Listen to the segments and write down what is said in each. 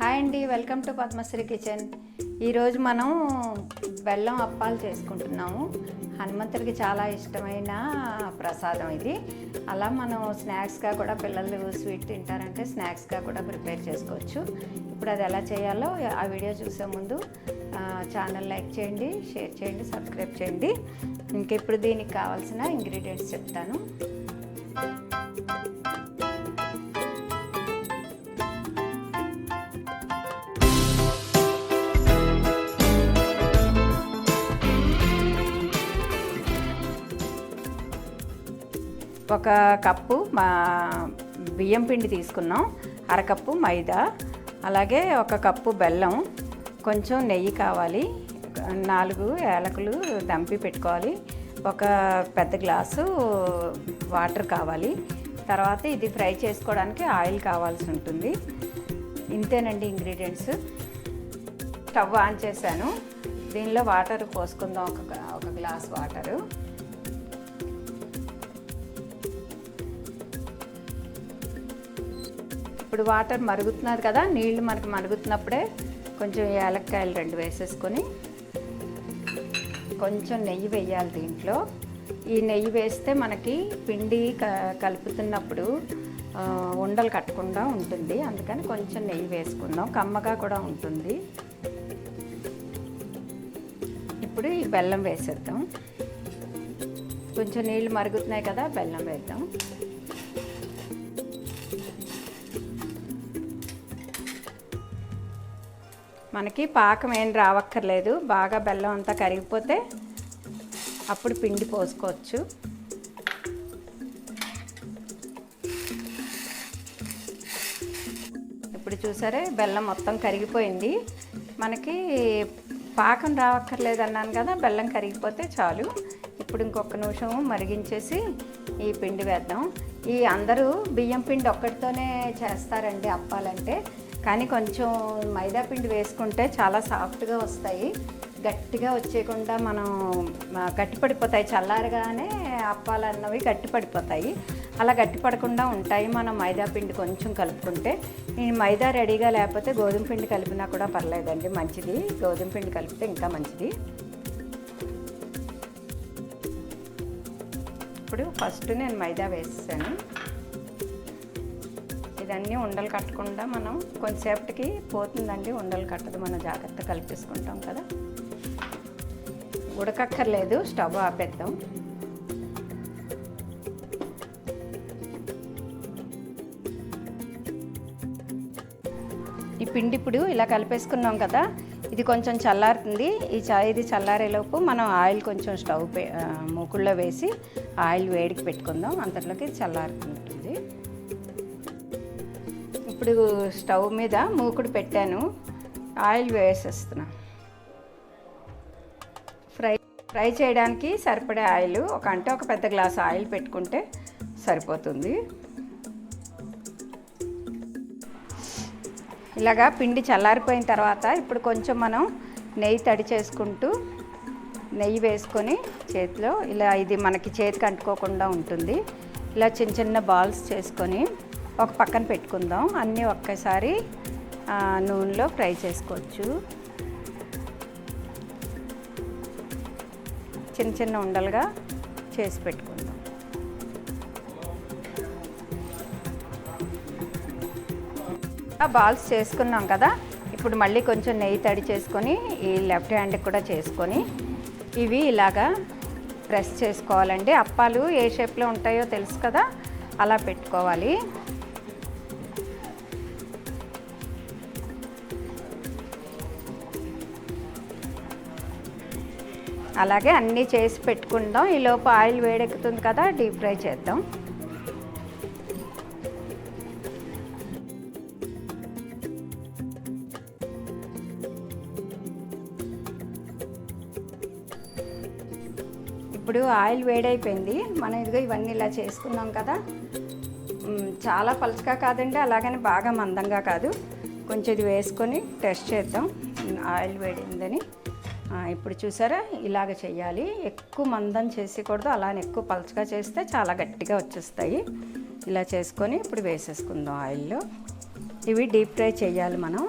Hi అండి, welcome to Padmashri kitchen. ఈరోజు మనం బెల్లం అప్పాలు చేసుకుంటున్నాము. హనుమంతుడికి చాలా ఇష్టమైన ప్రసాదం ఇది. అలా మనం స్నాక్స్గా కూడా, పిల్లలు స్వీట్ తింటారంటే స్నాక్స్గా కూడా ప్రిపేర్ చేసుకోవచ్చు. ఇప్పుడు అది ఎలా చేయాలో ఆ వీడియో చూసే ముందు ఛానల్ లైక్ చేయండి, షేర్ చేయండి, సబ్స్క్రైబ్ చేయండి. ఇప్పుడు దీనికి కావాల్సిన ఇంగ్రీడియంట్స్ చెప్తాను. ఒక కప్పు బియ్యం పిండి తీసుకున్నాం, అరకప్పు మైదా, అలాగే ఒక కప్పు బెల్లం, కొంచెం నెయ్యి కావాలి, 4 యాలకులు దంపి పెట్టుకోవాలి, ఒక పెద్ద గ్లాసు వాటర్ కావాలి, తర్వాత ఇది ఫ్రై చేసుకోవడానికి ఆయిల్ కావాల్సి ఉంటుంది. ఇంతేనండి ఇంగ్రీడియంట్స్. స్టవ్ ఆన్ చేశాను. దీనిలో వాటర్ పోసుకుందాం, ఒక గ్లాస్ వాటరు. ఇప్పుడు వాటర్ మరుగుతున్నది కదా, నీళ్లు మనకు మరుగుతున్నప్పుడే కొంచెం యాలక్కాయలు 2 వేసేసుకొని కొంచెం నెయ్యి వేయాలి దీంట్లో. ఈ నెయ్యి వేస్తే మనకి పిండి కలుపుతున్నప్పుడు ఉండలు కట్టకుండా ఉంటుంది, అందుకని కొంచెం నెయ్యి వేసుకుందాం, కమ్మగా కూడా ఉంటుంది. ఇప్పుడు ఈ బెల్లం వేసేద్దాం. కొంచెం నీళ్ళు మరుగుతున్నాయి కదా, బెల్లం వేద్దాం. మనకి పాకం ఏం రావక్కర్లేదు, బాగా బెల్లం అంతా కరిగిపోతే అప్పుడు పిండి పోసుకోవచ్చు. ఇప్పుడు చూసారే, బెల్లం మొత్తం కరిగిపోయింది. మనకి పాకం రావక్కర్లేదు అన్నాను కదా, బెల్లం కరిగిపోతే చాలు. ఇప్పుడు ఇంకొక నిమిషం మరిగించేసి ఈ పిండి వేద్దాం. అందరూ బియ్యం పిండి ఒక్కటితోనే చేస్తారండి అప్పాలంటే, కానీ కొంచెం మైదా పిండి వేసుకుంటే చాలా సాఫ్ట్గా వస్తాయి. గట్టిగా వచ్చేయకుండా మనం గట్టిపడిపోతాయి, చల్లారగానే అప్పాలన్నవి గట్టిపడిపోతాయి. అలా గట్టిపడకుండా ఉంటాయి మనం మైదా పిండి కొంచెం కలుపుకుంటే. నేను మైదా రెడీగా లేకపోతే గోధుమ పిండి కలిపినా కూడా పర్లేదండి, మంచిది. గోధుమ పిండి కలిపితే ఇంకా మంచిది. ఇప్పుడు ఫస్ట్ నేను మైదా వేసాను. ఇదన్నీ ఉండలు కట్టకుండా మనం కొంచెంసేపటికి పోతుందండి, ఉండలు కట్టదు, మనం జాగ్రత్త కలిపేసుకుంటాం కదా. ఉడకక్కర్లేదు, స్టవ్ ఆపేద్దాం. ఈ పిండి ఇప్పుడు ఇలా కలిపేసుకున్నాం కదా, ఇది కొంచెం చల్లారుతుంది. ఇది చల్లారేలోపు మనం ఆయిల్ కొంచెం స్టవ్ మూకుళ్ళో వేసి ఆయిల్ వేడికి పెట్టుకుందాం, అంతట్లోకి చల్లారుతుంటుంది. ఇప్పుడు స్టవ్ మీద మూకుడు పెట్టాను, ఆయిల్ వేసేస్తున్నా. ఫ్రై చేయడానికి సరిపడే ఆయిల్ ఒక పెద్ద గ్లాస్ ఆయిల్ పెట్టుకుంటే సరిపోతుంది. ఇలాగా పిండి చల్లారిపోయిన తర్వాత ఇప్పుడు కొంచెం మనం నెయ్యి తడి చేసుకుంటూ నెయ్యి వేసుకొని చేతిలో ఇలా, ఇది మనకి చేతికి అంటుకోకుండా ఉంటుంది. ఇలా చిన్న చిన్న బాల్స్ చేసుకొని ఒక పక్కన పెట్టుకుందాం. అన్నీ ఒక్కసారి నూనెలో ఫ్రై చేసుకోవచ్చు. చిన్న చిన్న ఉండలుగా చేసి పెట్టుకుందాం. బాల్స్ చేసుకున్నాం కదా, ఇప్పుడు మళ్ళీ కొంచెం నెయ్యి తడి చేసుకొని ఈ లెఫ్ట్ హ్యాండ్కి కూడా చేసుకొని ఇవి ఇలాగా ప్రెస్ చేసుకోవాలండి. అప్పాలు ఏ షేప్లో ఉంటాయో తెలుసు కదా, అలా పెట్టుకోవాలి. అలాగే అన్నీ చేసి పెట్టుకుందాం. ఈలోపు ఆయిల్ వేడెక్కుతుంది కదా, డీప్ ఫ్రై చేద్దాం. ఇప్పుడు ఆయిల్ వేడైపోయింది. మనం ఇదిగో ఇవన్నీ ఇలా చేసుకున్నాం కదా, చాలా పలుచగా కాదండి, అలాగని బాగా మందంగా కాదు. కొంచెం ఇది వేసుకొని టెస్ట్ చేద్దాం ఆయిల్ వేడిందని. ఇప్పుడు చూసారా, ఇలాగ చేయాలి. ఎక్కువ మందం చేసేకూడదు, అలానే ఎక్కువ పలుచగా చేస్తే చాలా గట్టిగా వచ్చేస్తాయి. ఇలా చేసుకొని ఇప్పుడు వేసేసుకుందాం ఆయిల్లో. ఇవి డీప్ ఫ్రై చేయాలి మనం.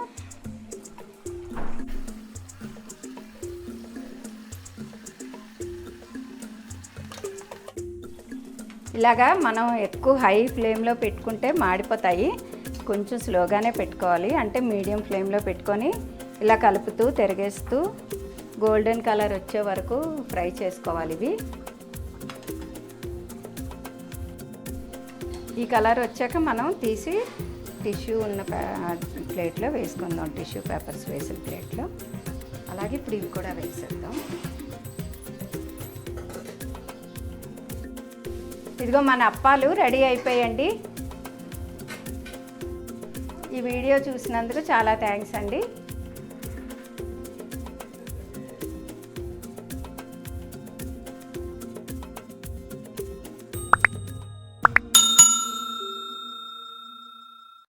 ఇలాగా మనం ఎక్కువ హై ఫ్లేమ్లో పెట్టుకుంటే మాడిపోతాయి. కొంచెం స్లోగానే పెట్టుకోవాలి, అంటే మీడియం ఫ్లేమ్లో పెట్టుకొని ఇలా కలుపుతూ తిరిగేస్తూ గోల్డెన్ కలర్ వచ్చే వరకు ఫ్రై చేసుకోవాలి. ఇవి ఈ కలర్ వచ్చాక మనం తీసి టిష్యూ ఉన్న ప్లేట్లో వేసుకుందాం, టిష్యూ పేపర్స్ వేసిన ప్లేట్లో. అలాగే ఇప్పుడు ఇవి కూడా వేసేద్దాం. ఇదిగో మన అప్పాలు రెడీ అయిపోయాయండి. ఈ వీడియో చూసినందుకు చాలా థ్యాంక్స్ అండి.